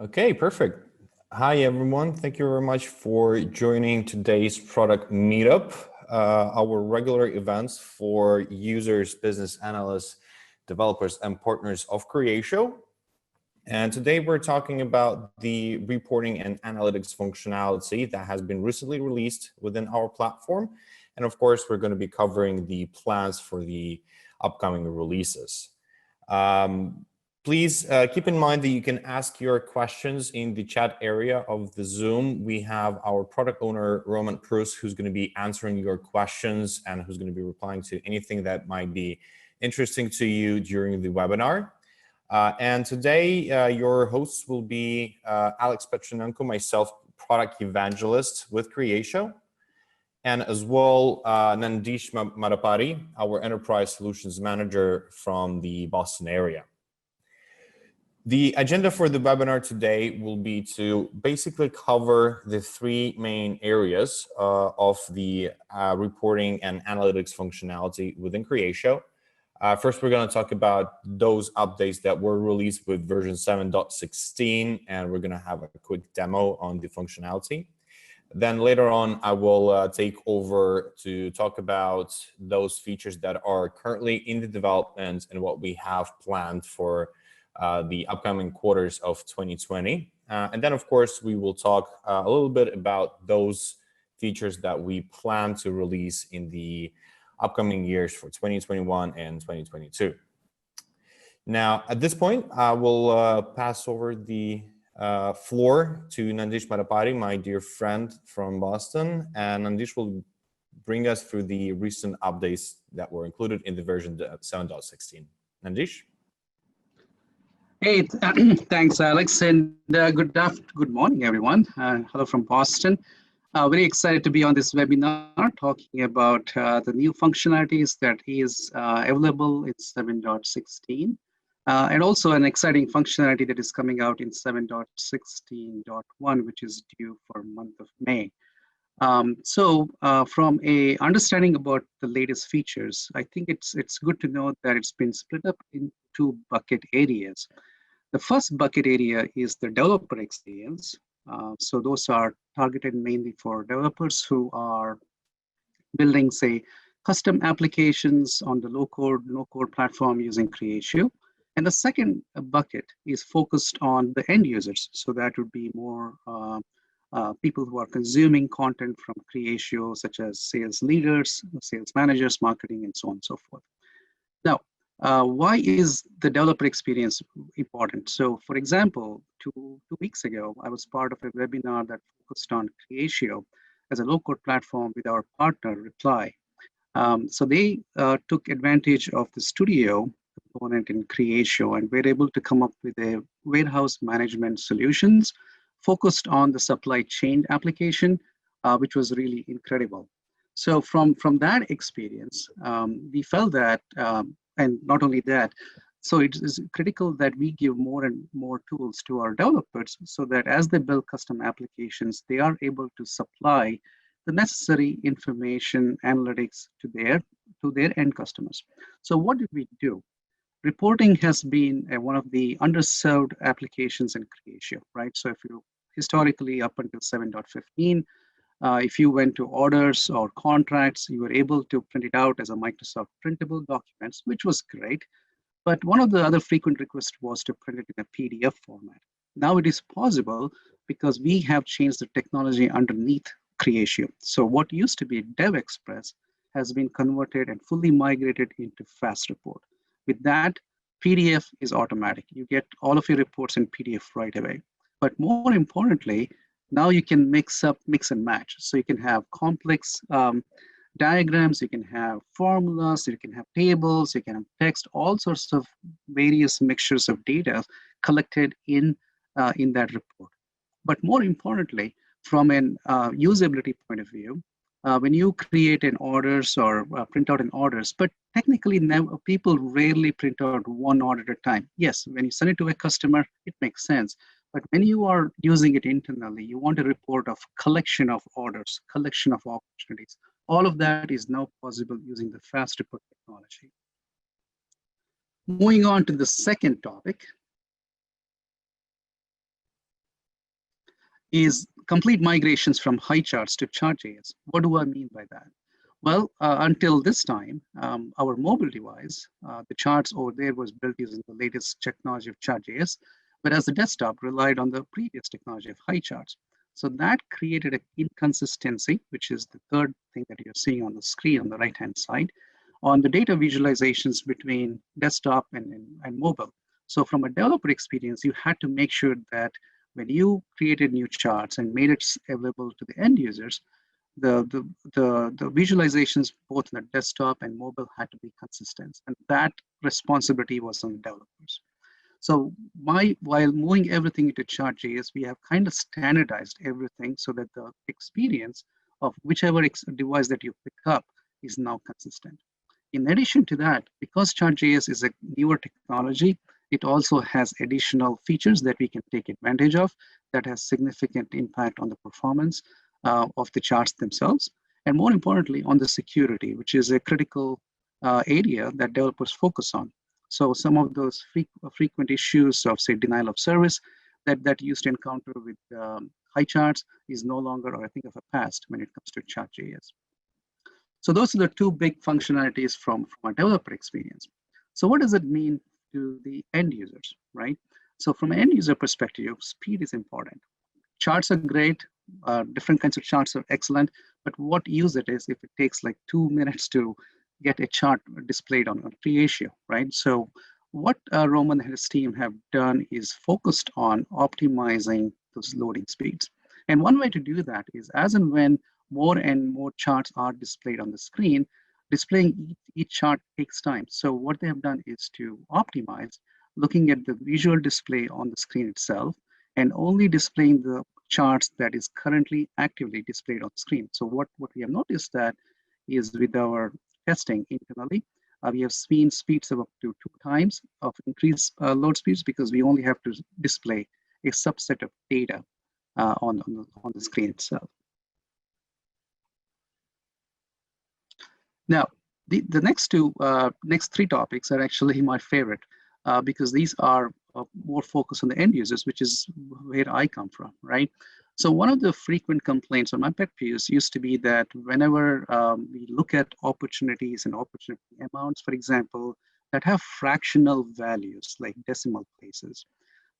Okay, perfect. Hi, everyone. Thank you very much for joining today's product meetup, our regular events for users, business analysts, developers, and partners of Creatio. And today we're talking about the reporting and analytics functionality that has been recently released within our platform. And of course, we're going to be covering the plans for the upcoming releases. Please keep in mind that you can ask your questions in the chat area of the Zoom. We have our product owner, Roman Prus, who's going to be answering your questions and who's going to be replying to anything that might be interesting to you during the webinar. And today, your hosts will be Alex Petronenko, myself, product evangelist with Creatio, and as well Nandish Madapari, our enterprise solutions manager from the Boston area. The agenda for the webinar today will be to basically cover the three main areas of the reporting and analytics functionality within Creatio. First, we're going to talk about those updates that were released with version 7.16, and we're going to have a quick demo on the functionality. Then later on, I will take over to talk about those features that are currently in the development and what we have planned for the upcoming quarters of 2020. And then, of course, we will talk a little bit about those features that we plan to release in the upcoming years for 2021 and 2022. Now, at this point, I will pass over the floor to Nandish Madapari, my dear friend from Boston. And Nandish will bring us through the recent updates that were included in the version 7.16. Nandish? Hey, thanks, Alex, and good morning, everyone. Hello from Boston. Very excited to be on this webinar talking about the new functionalities that is available in 7.16, and also an exciting functionality that is coming out in 7.16.1, which is due for month of May. From a understanding about the latest features, I think it's good to know that it's been split up in two bucket areas. The first bucket area is the developer experience. So those are targeted mainly for developers who are building, say, custom applications on the low-code, no-code platform using Creatio. And the second bucket is focused on the end users. So that would be more people who are consuming content from Creatio, such as sales leaders, sales managers, marketing, and so on and so forth. Now, why is the developer experience important? So, for example, two weeks ago, I was part of a webinar that focused on Creatio as a low-code platform with our partner, Reply. So they took advantage of the studio component in Creatio and were able to come up with a warehouse management solutions focused on the supply chain application, which was really incredible. So from that experience, we felt that and not only that, so it is critical that we give more and more tools to our developers so that as they build custom applications, they are able to supply the necessary information analytics to their end customers. So what did we do? Reporting has been one of the underserved applications in Creatio, right? So if you historically up until 7.15, if you went to orders or contracts, you were able to print it out as a Microsoft printable documents, which was great. But one of the other frequent requests was to print it in a PDF format. Now it is possible because we have changed the technology underneath Creatio. So what used to be Dev Express has been converted and fully migrated into Fast Report. With that, PDF is automatic. You get all of your reports in PDF right away. But more importantly, now you can mix and match. So you can have complex diagrams, you can have formulas, you can have tables, you can have text, all sorts of various mixtures of data collected in that report. But more importantly, from an usability point of view, when you create an orders or print out an orders, but technically people rarely print out one order at a time. Yes, when you send it to a customer, it makes sense. But when you are using it internally, you want a report of collection of orders, collection of opportunities. All of that is now possible using the Fast Report technology. Moving on to the second topic. is complete migrations from high charts to chart.js. What do I mean by that? Well, until this time, our mobile device, the charts over there was built using the latest technology of chart.js, whereas the desktop relied on the previous technology of high charts. So that created an inconsistency, which is the third thing that you're seeing on the screen on the right-hand side, on the data visualizations between desktop and mobile. So from a developer experience, you had to make sure that when you created new charts and made it available to the end users, the visualizations both on the desktop and mobile had to be consistent. And that responsibility was on the developers. So while moving everything into chart.js, we have kind of standardized everything so that the experience of whichever device that you pick up is now consistent. In addition to that, because chart.js is a newer technology, it also has additional features that we can take advantage of that has significant impact on the performance of the charts themselves. And more importantly, on the security, which is a critical area that developers focus on. So some of those frequent issues of, say, denial of service that you used to encounter with high charts is no longer, or I think, of a past when it comes to chart.js. So those are the two big functionalities from a developer experience. So what does it mean to the end users, right? So from an end user perspective, speed is important. Charts are great. Different kinds of charts are excellent. But what use it is if it takes like 2 minutes to get a chart displayed on Creatio, right? So what Roman and his team have done is focused on optimizing those loading speeds. And one way to do that is as and when more and more charts are displayed on the screen, displaying each chart takes time. So what they have done is to optimize looking at the visual display on the screen itself and only displaying the charts that is currently actively displayed on screen. So what we have noticed that is with our testing internally, we have seen speeds of up to 2 times of increased load speeds because we only have to display a subset of data on the screen itself. Now, the next three topics are actually my favorite because these are more focused on the end users, which is where I come from, right? So one of the frequent complaints on my pet peeves used to be that whenever we look at opportunities and opportunity amounts, for example, that have fractional values like decimal places,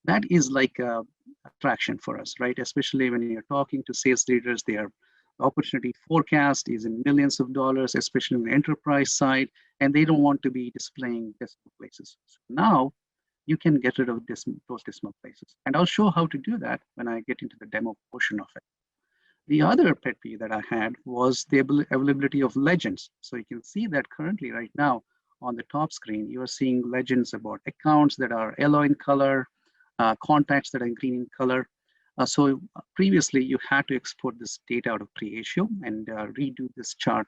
that is like a attraction for us, right? Especially when you're talking to sales leaders, their opportunity forecast is in millions of dollars, especially on the enterprise side, and they don't want to be displaying decimal places. So now you can get rid of those decimal places. And I'll show how to do that when I get into the demo portion of it. The other pet peeve that I had was the availability of legends. So you can see that currently right now on the top screen, you are seeing legends about accounts that are yellow in color, contacts that are green in color. So previously you had to export this data out of Creatio and redo this chart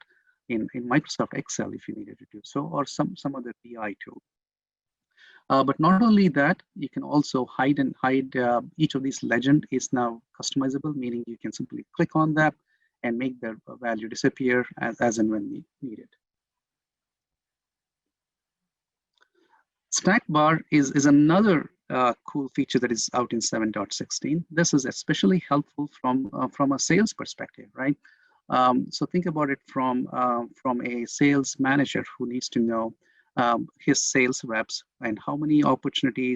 in Microsoft Excel if you needed to do so, or some other BI tool. But not only that, you can also hide each of these legend is now customizable, meaning you can simply click on that and make the value disappear as and when needed. Stack bar is another cool feature that is out in 7.16. This is especially helpful from a sales perspective, right? So think about it from a sales manager who needs to know his sales reps and how many opportunity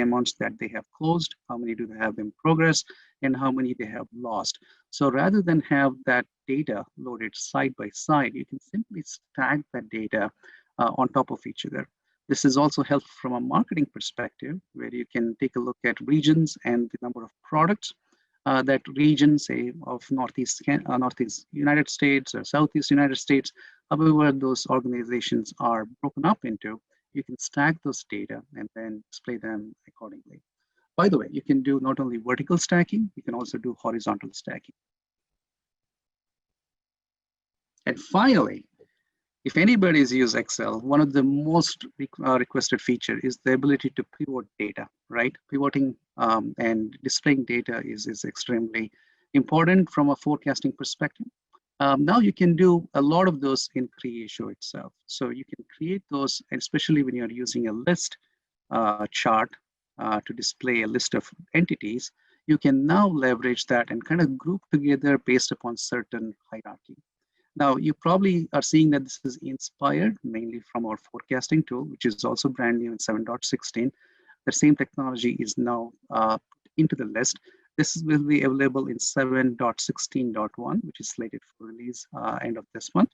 amounts that they have closed, how many do they have in progress, and how many they have lost. So rather than have that data loaded side by side, you can simply stack that data on top of each other. This is also helpful from a marketing perspective, where you can take a look at regions and the number of products that region, say, of Northeast United States or Southeast United States, however those organizations are broken up into, you can stack those data and then display them accordingly. By the way, you can do not only vertical stacking, you can also do horizontal stacking. And finally, if anybody's used Excel, one of the most requested feature is the ability to pivot data, right? Pivoting and displaying data is extremely important from a forecasting perspective. Now you can do a lot of those in Creatio itself. So you can create those, especially when you're using a list chart to display a list of entities. you can now leverage that and kind of group together based upon certain hierarchy. Now, you probably are seeing that this is inspired mainly from our forecasting tool, which is also brand new in 7.16. The same technology is now into the list. This will be available in 7.16.1, which is slated for release end of this month.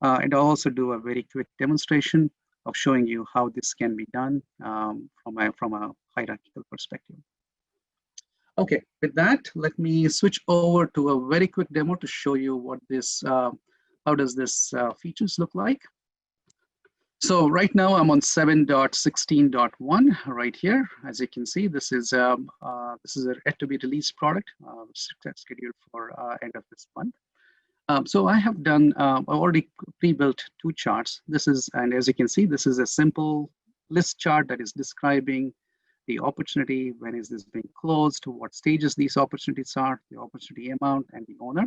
And I'll also do a very quick demonstration of showing you how this can be done from a hierarchical perspective. Okay, with that, let me switch over to a very quick demo to show you what this, how does this features look like. So right now I'm on 7.16.1 right here. As you can see, this is a yet to be released product, scheduled for end of this month. So I have done, I already pre-built two charts. This is, and as you can see, this is a simple list chart that is describing the opportunity, when is this being closed, what stages these opportunities are, the opportunity amount, and the owner.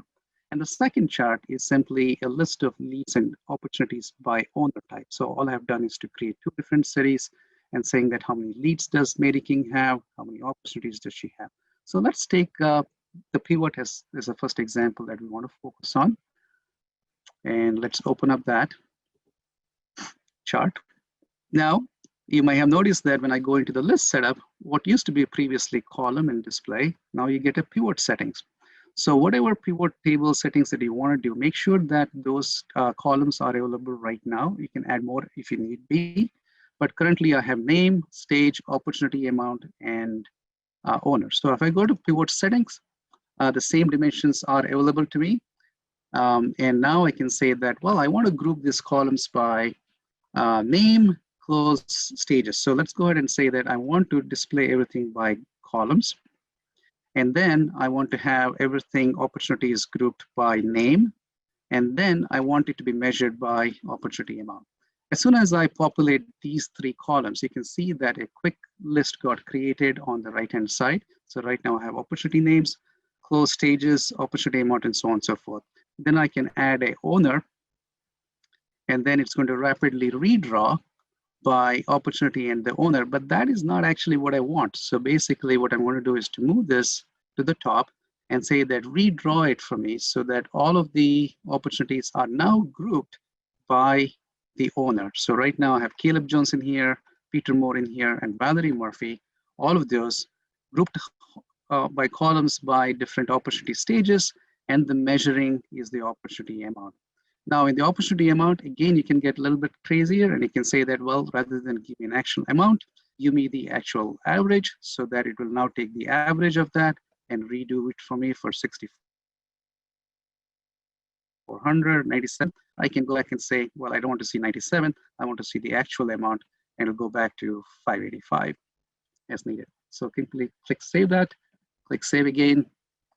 And the second chart is simply a list of leads and opportunities by owner type. So all I have done is to create two different series and saying that how many leads does Mary King have, how many opportunities does she have. So let's take the pivot as the first example that we want to focus on. And let's open up that chart. Now, you might have noticed that when I go into the list setup, what used to be previously column and display, now you get a pivot settings. So whatever pivot table settings that you want to do, make sure that those columns are available right now. You can add more if you need be. But currently I have name, stage, opportunity amount, and owner. So if I go to pivot settings, the same dimensions are available to me. And now I can say that, well, I want to group these columns by name, close, stages. So let's go ahead and say that I want to display everything by columns. And then I want to have everything opportunities grouped by name. And then I want it to be measured by opportunity amount. As soon as I populate these three columns, you can see that a quick list got created on the right-hand side. So right now I have opportunity names, close stages, opportunity amount, and so on and so forth. Then I can add a owner, and then it's going to rapidly redraw by opportunity and the owner, but that is not actually what I want. So basically what I'm going to do is to move this to the top and say that redraw it for me so that all of the opportunities are now grouped by the owner. So right now I have Caleb Johnson here, Peter Moore in here, and Valerie Murphy, all of those grouped by columns by different opportunity stages, and the measuring is the opportunity amount. Now in the opportunity amount, again, you can get a little bit crazier and you can say that, well, rather than give me an actual amount, give me the actual average so that it will now take the average of that and redo it for me for 6,497. I can go back and say, well, I don't want to see 97. I want to see the actual amount, and it'll go back to 585 as needed. So click save that, click save again.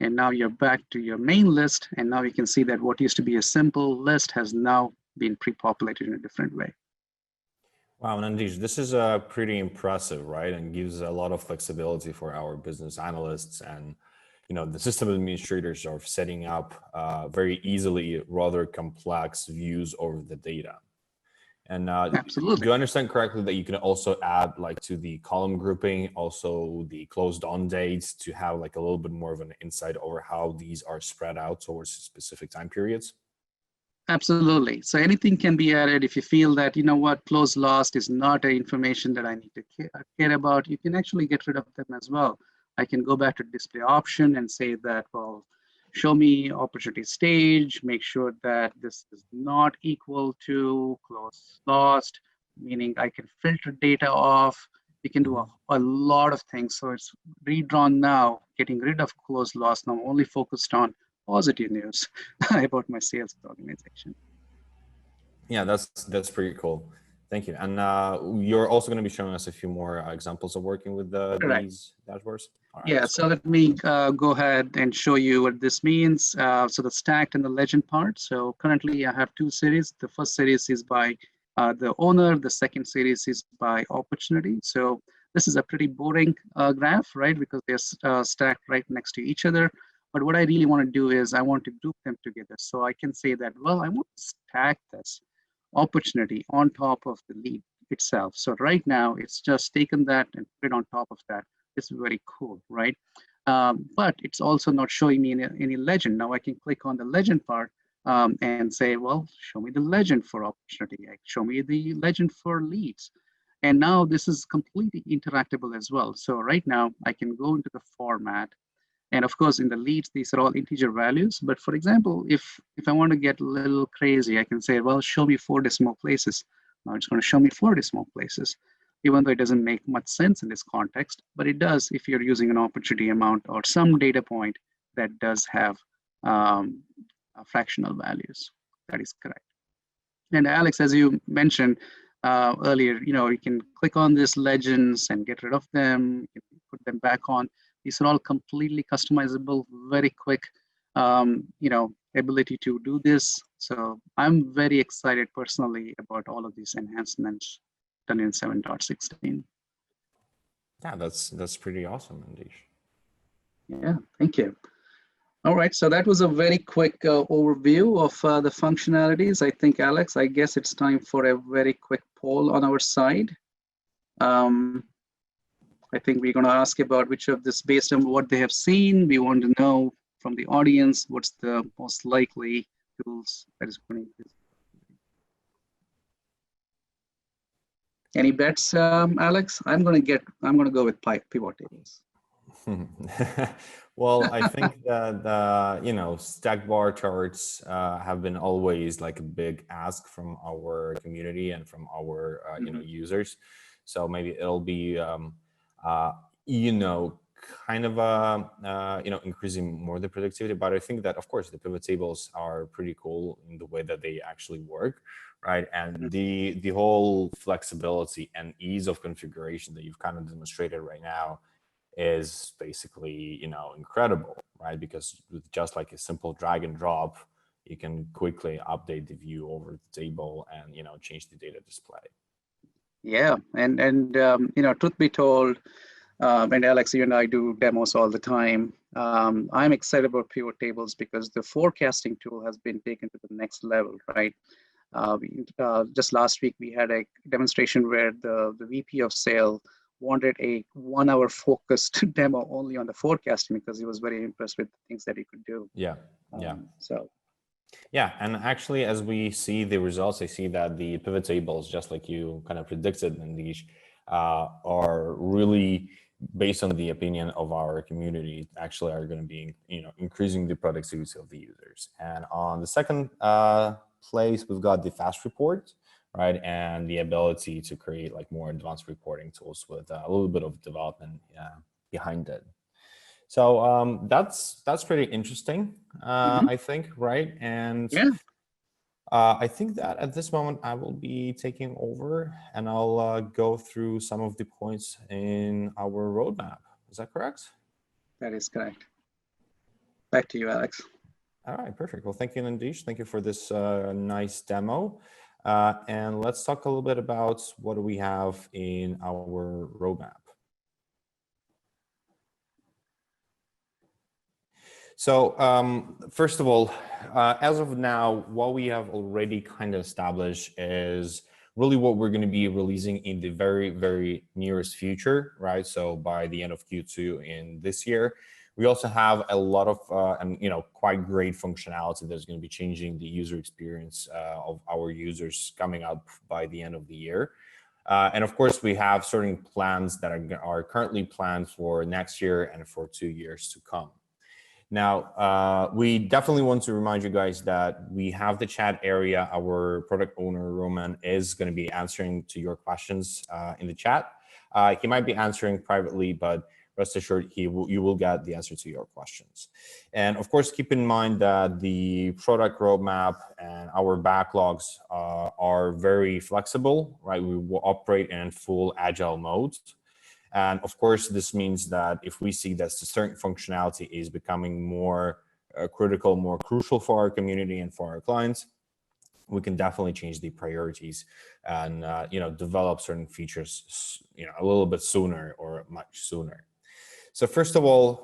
And now you're back to your main list. And now you can see that what used to be a simple list has now been pre-populated in a different way. Wow, Nandish, this is pretty impressive, right? And gives a lot of flexibility for our business analysts and the system administrators are setting up very easily rather complex views over the data. And Absolutely. do you understand correctly that you can also add to the column grouping, also the closed on dates to have a little bit more of an insight over how these are spread out towards specific time periods? Absolutely. So anything can be added. If you feel that, close lost is not information that I need to care about, you can actually get rid of them as well. I can go back to display option and say that, well, show me opportunity stage, make sure that this is not equal to close lost, meaning I can filter data off. You can do a lot of things. So it's redrawn now, getting rid of close lost, now only focused on positive news about my sales organization. Yeah, that's pretty cool. Thank you. And you're also going to be showing us a few more examples of working with these dashboards. Right, yeah, so let me go ahead and show you what this means. So the stacked and the legend part. So currently I have two series. The first series is by the owner. The second series is by opportunity. So this is a pretty boring graph, right? Because they're stacked right next to each other. But what I really want to do is I want to group them together. So I can say that, well, I want to stack this opportunity on top of the lead itself. So right now it's just taken that and put it on top of that. It's very cool, right? But it's also not showing me any legend. Now I can click on the legend part and say, well, show me the legend for opportunity, show me the legend for leads. And now this is completely interactable as well. So right now I can go into the format. And of course, in the leads, these are all integer values. But for example, if I want to get a little crazy, I can say, well, show me 4 decimal places. Now it's going to show me 4 decimal places, even though it doesn't make much sense in this context. But it does if you're using an opportunity amount or some data point that does have fractional values. That is correct. And Alex, as you mentioned earlier, you can click on these legends and get rid of them, you can put them back on. These are all completely customizable, very quick, ability to do this. So I'm very excited personally about all of these enhancements done in 7.16. Yeah, that's pretty awesome, Nandish. Yeah, thank you. All right, so that was a very quick overview of the functionalities. I think, Alex, I guess it's time for a very quick poll on our side. I think we're going to ask about which of this, based on what they have seen, we want to know from the audience what's the most likely tools that is going to. Any bets, Alex? I'm going to go with pivot tables. Well, I think that stack bar charts have been always like a big ask from our community and from our users. So maybe it'll be kind of increasing more the productivity. But I think that of course the pivot tables are pretty cool in the way that they actually work, right? And the whole flexibility and ease of configuration that you've kind of demonstrated right now is basically incredible, right? Because with just like a simple drag and drop, you can quickly update the view over the table and change the data display. Yeah, and truth be told, and Alex, you and I do demos all the time. I'm excited about pivot tables because the forecasting tool has been taken to the next level, right? Just last week we had a demonstration where the VP of sale wanted a 1-hour focused demo only on the forecasting because he was very impressed with the things that he could do. Yeah. Yeah, and actually, as we see the results, I see that the pivot tables, just like you kind of predicted, Nandish, are really based on the opinion of our community, actually are going to be increasing the productivity of the users. And on the second place, we've got the fast report, right, and the ability to create like more advanced reporting tools with a little bit of development behind it. So that's pretty interesting, I think, right? And yeah. I think that at this moment I will be taking over and I'll go through some of the points in our roadmap. Is that correct? That is correct. Back to you, Alex. All right, perfect. Well, thank you, Nandish. Thank you for this nice demo. And let's talk a little bit about what do we have in our roadmap. So first of all, as of now, what we have already kind of established is really what we're going to be releasing in the very, very nearest future, right? So by the end of Q2 in this year. We also have a lot of quite great functionality that's going to be changing the user experience of our users coming up by the end of the year. And of course, we have certain plans that are currently planned for next year and for 2 years to come. Now, we definitely want to remind you guys that we have the chat area. Our product owner, Roman, is going to be answering to your questions in the chat. He might be answering privately, but rest assured, you will get the answer to your questions. And of course, keep in mind that the product roadmap and our backlogs are very flexible, right? We will operate in full agile mode. And of course, this means that if we see that a certain functionality is becoming more critical, more crucial for our community and for our clients, we can definitely change the priorities and develop certain features a little bit sooner or much sooner. So first of all,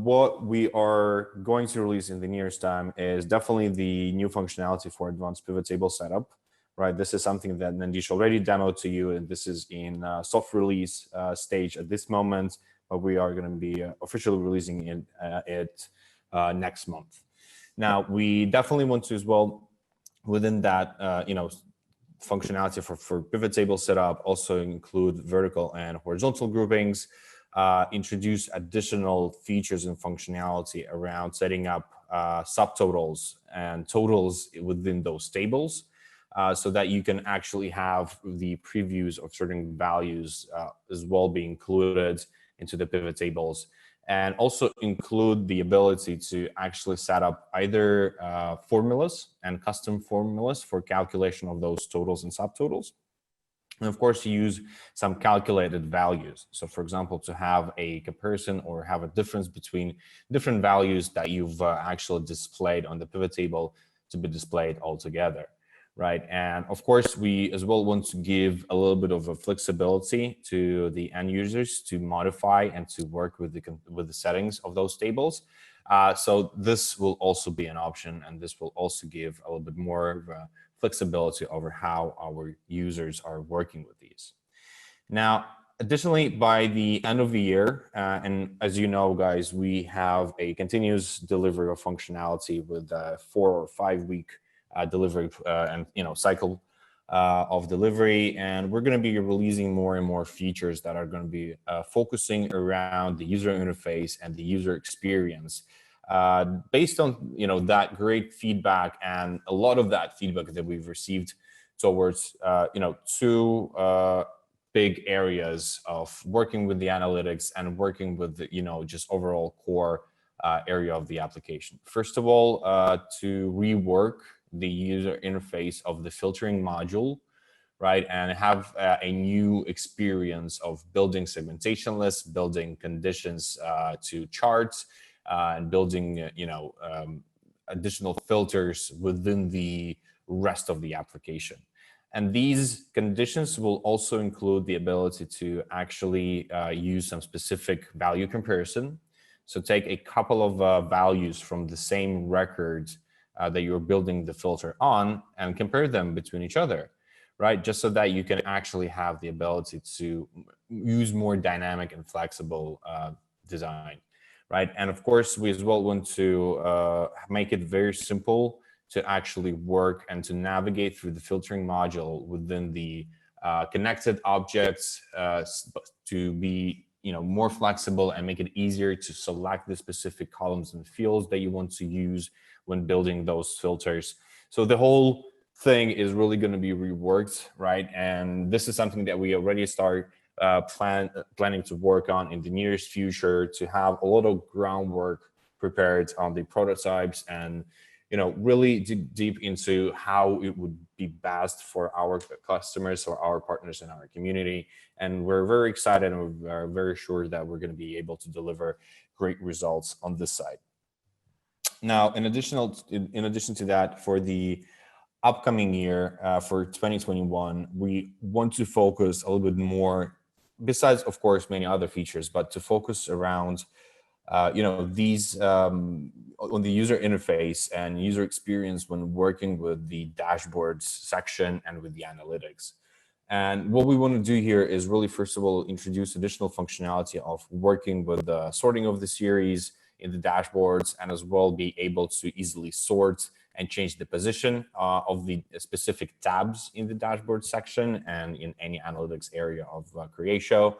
what we are going to release in the nearest time is definitely the new functionality for advanced pivot table setup. Right, this is something that Nandish already demoed to you, and this is in soft release stage at this moment. but we are going to be officially releasing it next month. Now, we definitely want to as well, within that, functionality for pivot table setup, also include vertical and horizontal groupings, introduce additional features and functionality around setting up subtotals and totals within those tables, so that you can actually have the previews of certain values as well be included into the pivot tables, and also include the ability to actually set up either formulas and custom formulas for calculation of those totals and subtotals. And of course, use some calculated values. So for example, to have a comparison or have a difference between different values that you've actually displayed on the pivot table to be displayed all together, right? And of course, we as well want to give a little bit of a flexibility to the end users to modify and to work with the settings of those tables. So this will also be an option, and this will also give a little bit more of a flexibility over how our users are working with these. Now, additionally, by the end of the year, and as you know, guys, we have a continuous delivery of functionality with a 4 or 5 week delivery and cycle of delivery, and we're going to be releasing more and more features that are going to be focusing around the user interface and the user experience. Based on that great feedback and a lot of that feedback that we've received towards two big areas of working with the analytics and working with the just overall core area of the application. First of all, to rework the user interface of the filtering module, right, and have a new experience of building segmentation lists, building conditions to charts, and building additional filters within the rest of the application. And these conditions will also include the ability to actually use some specific value comparison. So take a couple of values from the same record that you're building the filter on and compare them between each other, right? Just so that you can actually have the ability to use more dynamic and flexible design. Right. And of course, we as well want to make it very simple to actually work and to navigate through the filtering module within the connected objects to be more flexible and make it easier to select the specific columns and fields that you want to use when building those filters. So the whole thing is really going to be reworked, right? And this is something that we already start planning to work on in the nearest future, to have a lot of groundwork prepared on the prototypes and really dig deep into how it would be best for our customers or our partners in our community. And we're very excited and we're very sure that we're going to be able to deliver great results on this side. Now, in addition to that, for the upcoming year, for 2021, we want to focus a little bit more, besides, of course, many other features, but to focus around, these on the user interface and user experience when working with the dashboards section and with the analytics. And what we want to do here is really, first of all, introduce additional functionality of working with the sorting of the series in the dashboards, and as well be able to easily sort and change the position of the specific tabs in the dashboard section and in any analytics area of Creatio.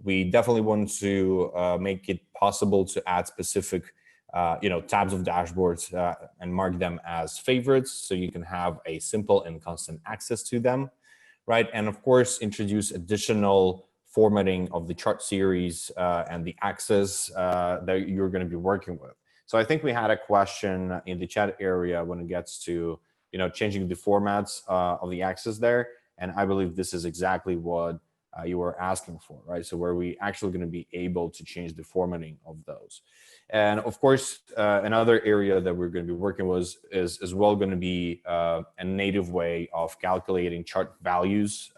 We definitely want to make it possible to add specific tabs of dashboards and mark them as favorites, so you can have a simple and constant access to them, right? And of course, introduce additional formatting of the chart series and the axes that you're going to be working with. So I think we had a question in the chat area when it gets to changing the formats of the axes there, and I believe this is exactly what you were asking for, right? So where we actually going to be able to change the formatting of those. And of course, another area that we're going to be working with is as well going to be a native way of calculating chart values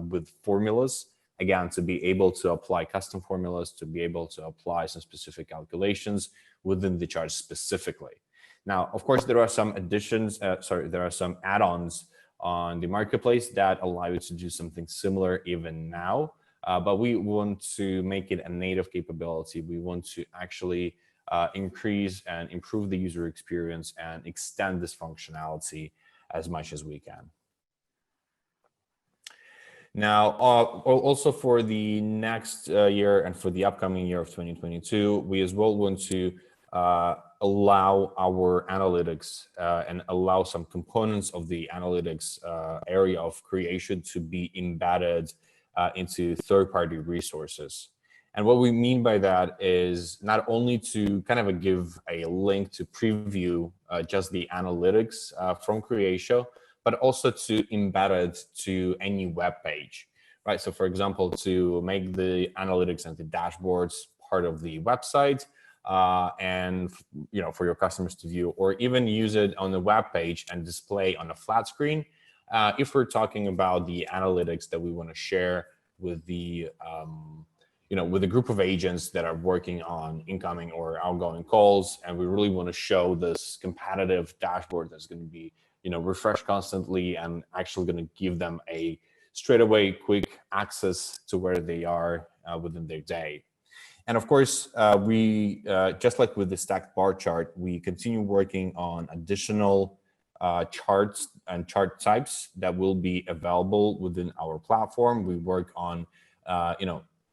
with formulas. Again, to be able to apply custom formulas, to be able to apply some specific calculations within the chart specifically. Now, of course, there are some additions, there are some add-ons on the marketplace that allow you to do something similar even now. but we want to make it a native capability. We want to actually increase and improve the user experience and extend this functionality as much as we can. Now, also for the next year and for the upcoming year of 2022, we as well want to allow our analytics and allow some components of the analytics area of Creatio to be embedded into third-party resources. And what we mean by that is not only to kind of give a link to preview just the analytics from Creatio, but also to embed it to any web page, right? So for example, to make the analytics and the dashboards part of the website and for your customers to view, or even use it on the web page and display on a flat screen. If we're talking about the analytics that we want to share with the with a group of agents that are working on incoming or outgoing calls, and we really want to show this competitive dashboard that's going to be refreshed constantly and actually going to give them a straightaway quick access to where they are within their day. And of course, we just like with the stacked bar chart, we continue working on additional charts and chart types that will be available within our platform. We work on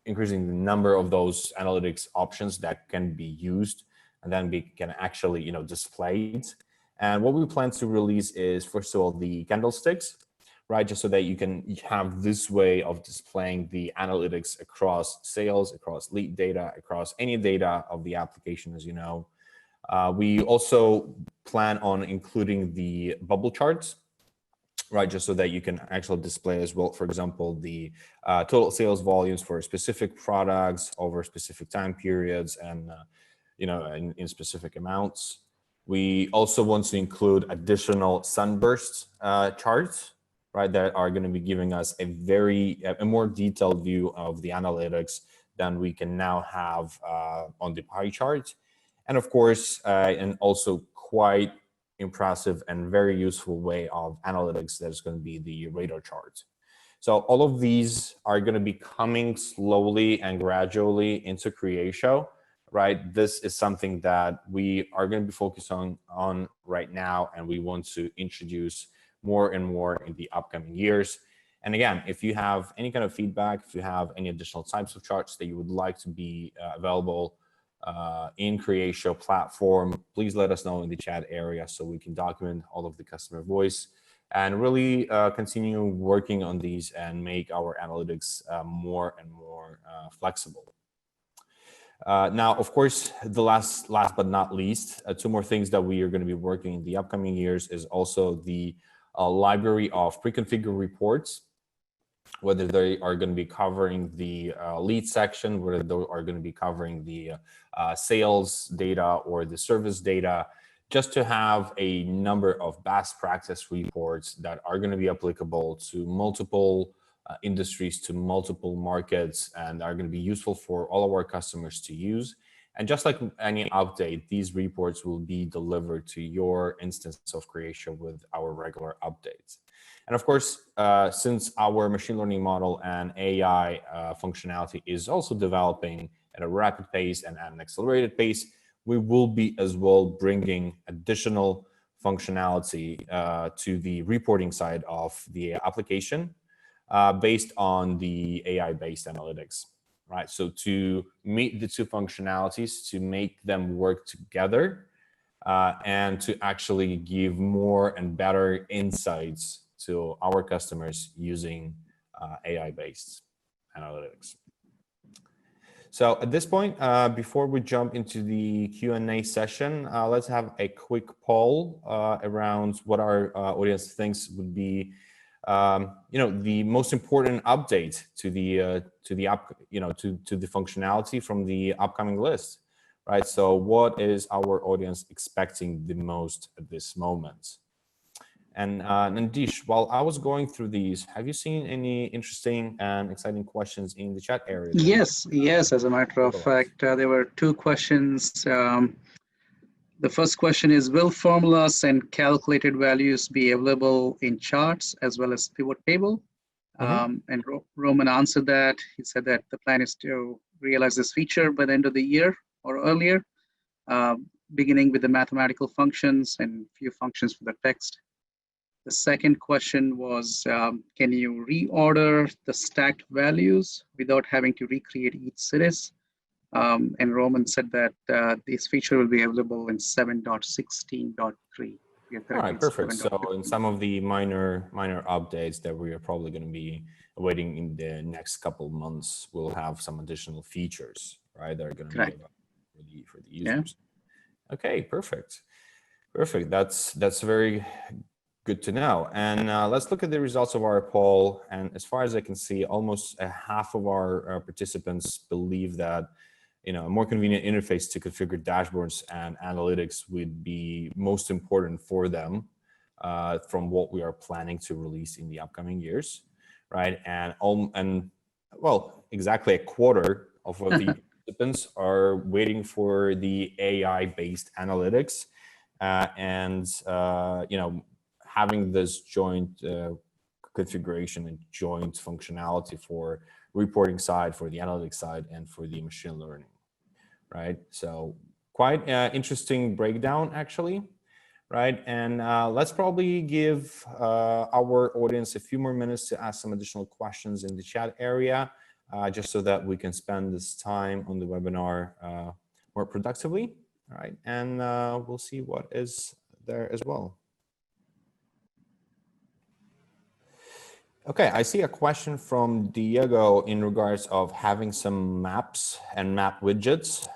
increasing the number of those analytics options that can be used, and then we can actually display it. And what we plan to release is, first of all, the candlesticks, right? Just so that you can have this way of displaying the analytics across sales, across lead data, across any data of the application, as you know. We also plan on including the bubble charts, right? Just so that you can actually display as well, for example, the total sales volumes for specific products over specific time periods and, in specific amounts. We also want to include additional sunburst charts, right, that are going to be giving us a more detailed view of the analytics than we can now have on the pie chart. And of course, and also quite impressive and very useful way of analytics that's going to be the radar chart. So all of these are going to be coming slowly and gradually into Creatio. Right, this is something that we are going to be focused on right now, and we want to introduce more and more in the upcoming years. And again, if you have any kind of feedback, if you have any additional types of charts that you would like to be available in Creatio platform, please let us know in the chat area so we can document all of the customer voice and really continue working on these and make our analytics more and more flexible. Now, of course, the last but not least, two more things that we are going to be working in the upcoming years is also the library of pre-configured reports, whether they are going to be covering the lead section, whether they are going to be covering the sales data or the service data, just to have a number of best practice reports that are going to be applicable to multiple industries, to multiple markets, and are going to be useful for all of our customers to use. And just like any update, these reports will be delivered to your instance of Creatio with our regular updates. And of course, since our machine learning model and AI functionality is also developing at a rapid pace and at an accelerated pace, we will be as well bringing additional functionality to the reporting side of the application based on the AI-based analytics, right? So to meet the two functionalities, to make them work together and to actually give more and better insights to our customers using AI-based analytics. So at this point, before we jump into the Q&A session, let's have a quick poll around what our audience thinks would be, the most important update to the functionality from the upcoming list, right? So what is our audience expecting the most at this moment? And Nandish, while I was going through these, have you seen any interesting and exciting questions in the chat area? Yes. As a matter of fact, there were two questions. The first question is, will formulas and calculated values be available in charts as well as pivot table? And Roman answered that. He said that the plan is to realize this feature by the end of the year or earlier, beginning with the mathematical functions and few functions for the text. The second question was, can you reorder the stacked values without having to recreate each series? And Roman said that this feature will be available in 7.16.3. All right, perfect. So in some of the minor updates that we are probably going to be awaiting in the next couple of months, we'll have some additional features, right? That are going to be available for the users. Yeah. Okay, perfect. Perfect. That's very good to know. And let's look at the results of our poll. And as far as I can see, almost half of our participants believe that a more convenient interface to configure dashboards and analytics would be most important for them from what we are planning to release in the upcoming years, right? And well, exactly a quarter of the participants are waiting for the AI-based analytics and having this joint configuration and joint functionality for reporting side, for the analytics side, and for the machine learning, right? So quite interesting breakdown, actually, right? And let's probably give our audience a few more minutes to ask some additional questions in the chat area, just so that we can spend this time on the webinar more productively, all right? And we'll see what is there as well. Okay, I see a question from Diego in regards of having some maps and map widgets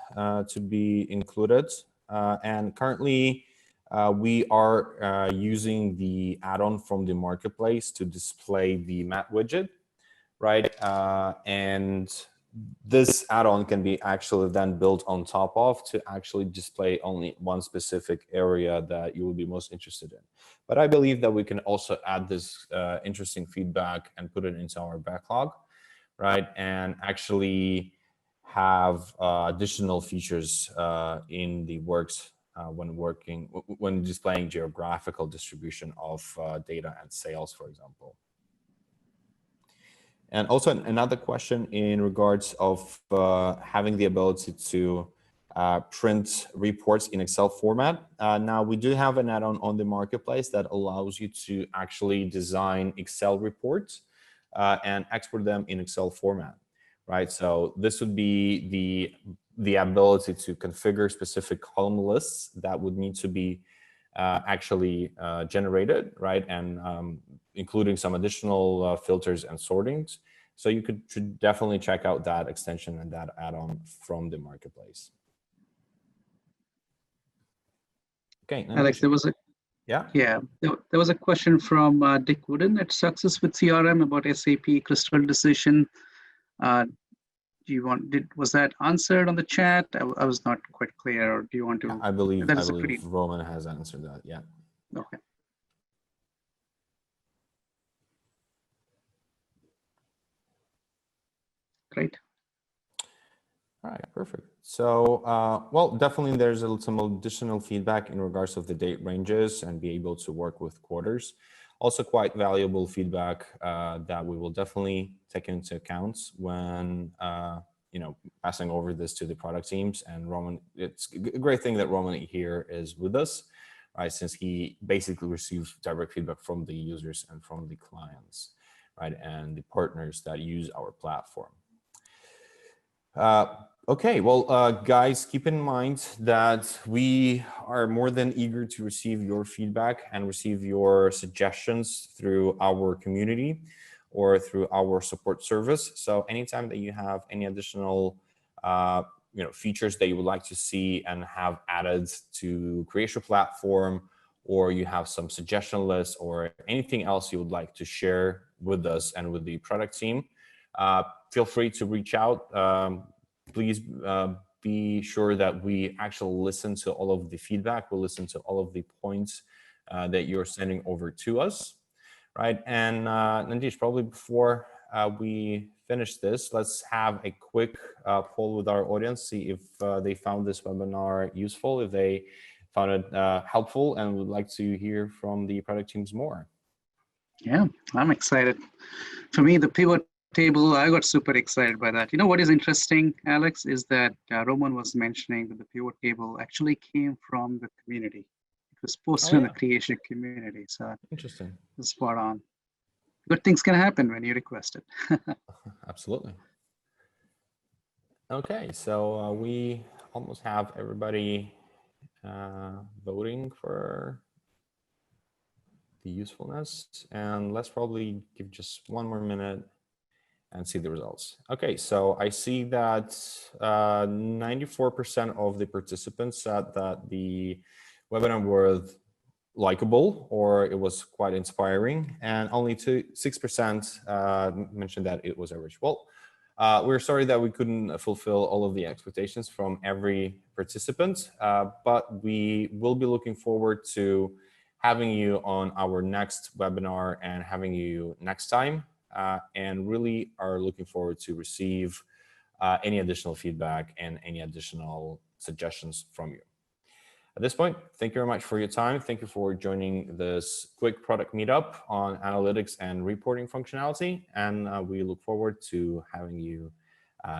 to be included. And currently, we are using the add-on from the marketplace to display the map widget, right? And this add-on can be actually then built on top of to actually display only one specific area that you will be most interested in. But I believe that we can also add this interesting feedback and put it into our backlog, right? And actually have additional features in the works when displaying geographical distribution of data and sales, for example. And also another question in regards of having the ability to print reports in Excel format. Now we do have an add-on on the marketplace that allows you to actually design Excel reports and export them in Excel format, right? So this would be the ability to configure specific column lists that would need to be actually generated, right? And including some additional filters and sortings. So you should definitely check out that extension and that add-on from the marketplace. Okay, Alex, there was a there was a question from Dick Wooden at Success with CRM about SAP Crystal Decision. Was that answered on the chat? I was not quite clear. Or do you want to? Yeah, I believe Roman has answered that. Yeah. Okay. Great. All right, perfect. So, well, definitely there's some additional feedback in regards of the date ranges and be able to work with quarters. Also quite valuable feedback that we will definitely take into account when, passing over this to the product teams. And Roman, it's a great thing that Roman here is with us, right? Since he basically receives direct feedback from the users and from the clients, right? And the partners that use our platform. Okay, well, guys, keep in mind that we are more than eager to receive your feedback and receive your suggestions through our community or through our support service. So anytime that you have any additional features that you would like to see and have added to Creatio platform, or you have some suggestion lists or anything else you would like to share with us and with the product team, feel free to reach out. Please be sure that we actually listen to all of the feedback. We'll listen to all of the points that you're sending over to us, right? And Nandish, probably before we finish this, let's have a quick poll with our audience, see if they found this webinar useful, if they found it helpful, and would like to hear from the product teams more. Yeah, I'm excited. For me, the pivot table, I got super excited by that. You know what is interesting, Alex, is that Roman was mentioning that the pivot table actually came from the community. It was Oh posted in the yeah, Creatio community, so interesting. it's spot on. Good things can happen when you request it. Absolutely. Okay, so we almost have everybody voting for the usefulness, and let's probably give just one more minute and see the results. Okay, so I see that 94% of the participants said that the webinar was likable or it was quite inspiring, and only 6% mentioned that it was average. Well, we're sorry that we couldn't fulfill all of the expectations from every participant, but we will be looking forward to having you on our next webinar and having you next time, and really are looking forward to receive any additional feedback and any additional suggestions from you. At this point, thank you very much for your time. Thank you for joining this quick product meetup on analytics and reporting functionality. And we look forward to having you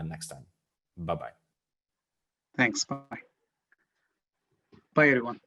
next time. Bye-bye. Thanks. Bye. Bye, everyone.